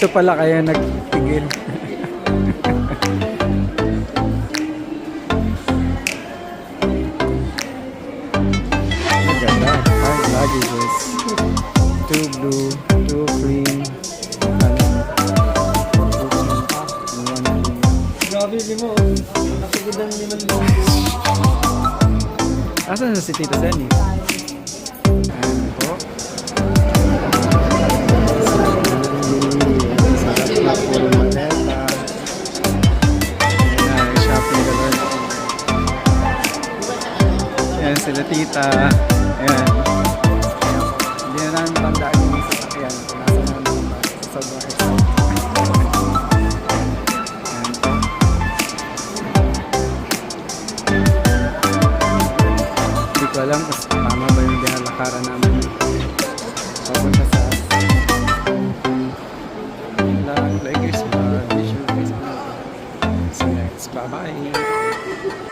dito pala kaya nagtigil. Maganda. 5 luggages. 2 blue, 2 green, and 1 green. Grabe, limo. Nakagod ang 5,000. Asan na si Tita Zenny? Ayan po. Sarap na puro maleta. Ayan na, shopping ka doon. Ayan sila Tita. Ayan. Hindi na namin tandaan yung sasakyan. Nasa namin sa sobrang excited. Ayan po. Hindi ko alam kung tama ba yung binalakaran namin. Papunta sa like your visual. See you next. Bye-bye.